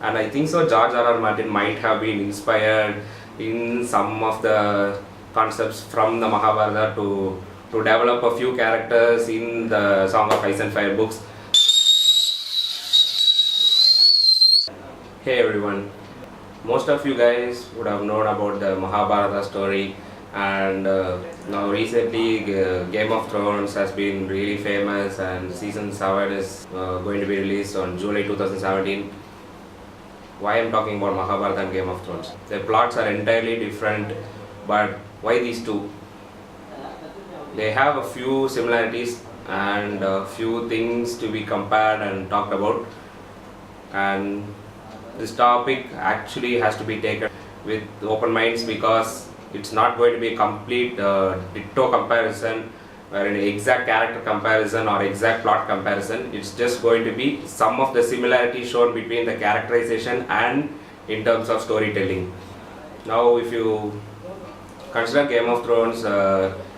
and I think so George R. R. Martin might have been inspired in some of the concepts from the Mahabharata to develop a few characters in the Song of Ice and Fire books. Hey everyone, most of you guys would have known about the Mahabharata story, and now recently Game of Thrones has been really famous, and season 7 is going to be released on July 2017. Why I'm talking about Mahabharata and Game of Thrones? Their plots are entirely different, but why these two? They have a few similarities and a few things to be compared and talked about, and this topic actually has to be taken with open minds, because it's not going to be a complete ditto comparison or an exact character comparison or exact plot comparison. It's just going to be some of the similarities shown between the characterization and in terms of storytelling. Now if you consider Game of Thrones,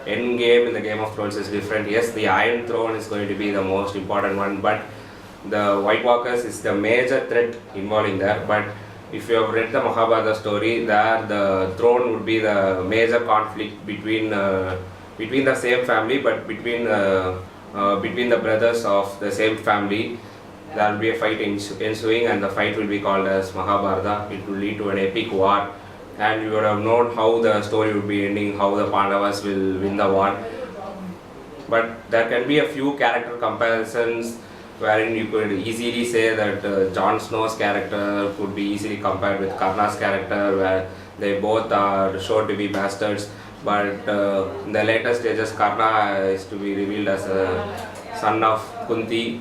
end game in the Game of Thrones is different. Yes, the Iron Throne is going to be the most important one, but the White Walkers is the major threat involving there. But if you have read the Mahabharata story, there the throne would be the major conflict between the same family, but between the brothers of the same family. There will be a fight ensuing, and the fight will be called as Mahabharata. It will lead to an epic war, and you would have known how the story would be ending, how the Pandavas will win the war. But there can be a few character comparisons wherein you could easily say that Jon Snow's character could be easily compared with Karna's character, where they both are shown to be bastards, but in the later stages Karna is to be revealed as a son of Kunti,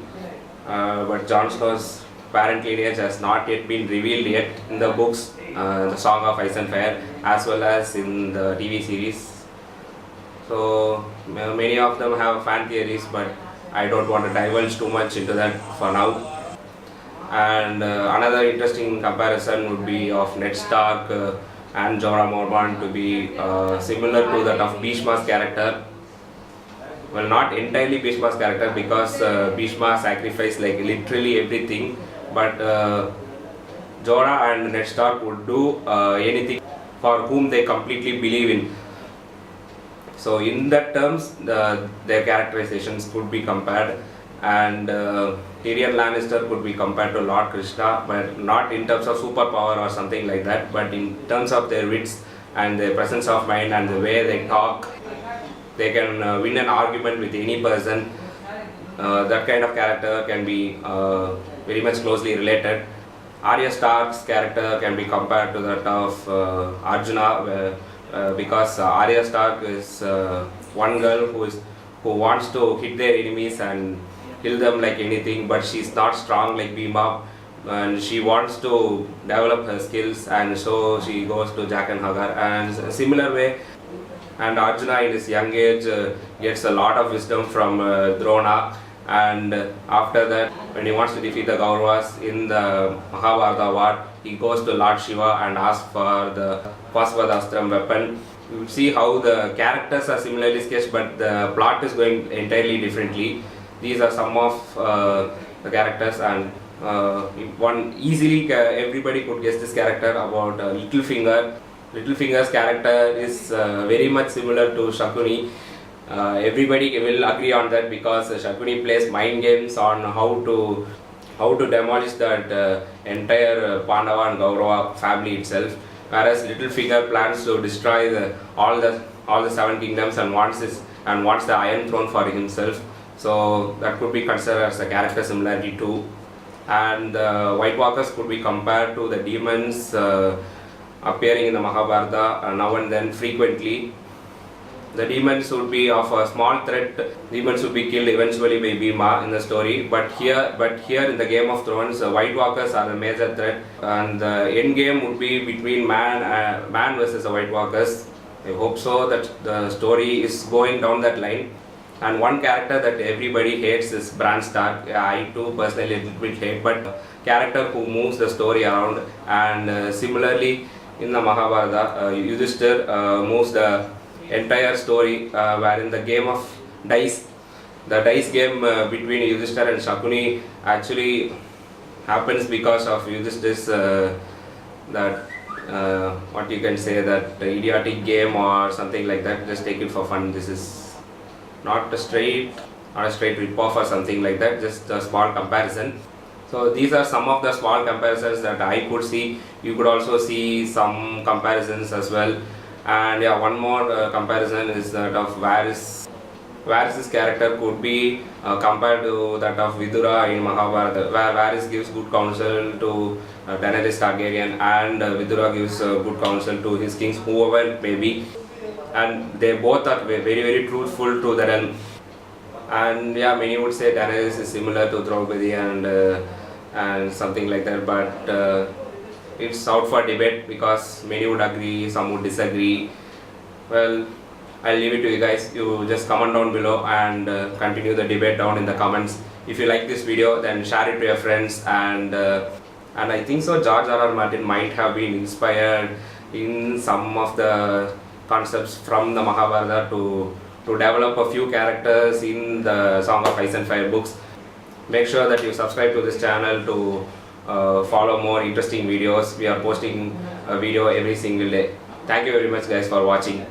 but Jon Snow's parent lineage has not yet been revealed yet in the books, the Song of Ice and Fire, as well as in the TV series. So many of them have fan theories, but I don't want to divulge too much into that for now. And another interesting comparison would be of Ned Stark and Jorah Mormont to be similar to that of Bhishma's character. Well, not entirely Bhishma's character, because Bhishma sacrificed like literally everything, but Jorah and Ned Stark would do anything for whom they completely believe in. So in that terms, their characterizations could be compared, and Tyrion Lannister could be compared to Lord Krishna, but not in terms of superpower or something like that, but in terms of their wits and their presence of mind and the way they talk. They can win an argument with any person. That kind of character can be very much closely related. Arya Stark's character can be compared to that of Arjuna, because Arya Stark is one girl who wants to hit their enemies and kill them like anything, but she's not strong like Bhima, and she wants to develop her skills, and so she goes to Jack and Hagar. And a similar way, and Arjuna in his young age gets a lot of wisdom from Drona, and after that, when he wants to defeat the Kauravas in the Mahabharata war, he goes to Lord Shiva and asks for the Pasvadastram weapon. You see how the characters are similarly sketched, but the plot is going entirely differently. These are some of the characters, and one easily everybody could guess this character about Littlefinger. Littlefinger's character is very much similar to Shakuni. Everybody will agree on that, because Shakuni plays mind games on how to demolish that entire Pandava and Kaurava family itself, whereas Littlefinger plans to destroy all the 7 kingdoms and wants the Iron Throne for himself. So that could be considered as a character similarity too. And the White Walkers could be compared to the demons appearing in the Mahabharata now and then frequently. The demons would be of a small threat. Demons would be killed eventually by Bhima in the story, but here in the Game of Thrones, White Walkers are a major threat, and the end game would be between man versus the White Walkers. I hope so that the story is going down that line. And one character that everybody hates is Bran Stark. I too personally a little bit hate, but character who moves the story around. And similarly, in the Mahabharata, Yudhishthir moves the entire story, wherein the game of dice, the dice game between Yudhishthir and Shakuni actually happens because of you this that what you can say, that idiotic game or something like that. Just take it for fun. This is not a straight rip-off or something like that, just a small comparison. So these are some of the small comparisons that I could see. You could also see some comparisons as well. And yeah, one more comparison is that of Varys' character could be compared to that of Vidura in Mahabharata, where Varys gives good counsel to Daenerys Targaryen, and Vidura gives good counsel to his kings, whoever it may be, and they both are very truthful to the realm. And yeah, many would say Daenerys is similar to Draupadi and something like that, but it's out for debate because many would agree, some would disagree. Well, I'll leave it to you guys. You just comment down below and continue the debate down in the comments. If you like this video, then share it to your friends. And I think so George R.R. Martin might have been inspired in some of the concepts from the Mahabharata to develop a few characters in the Song of Ice and Fire books. Make sure that you subscribe to this channel to follow more interesting videos. We are posting a video every single day. Thank you very much guys for watching.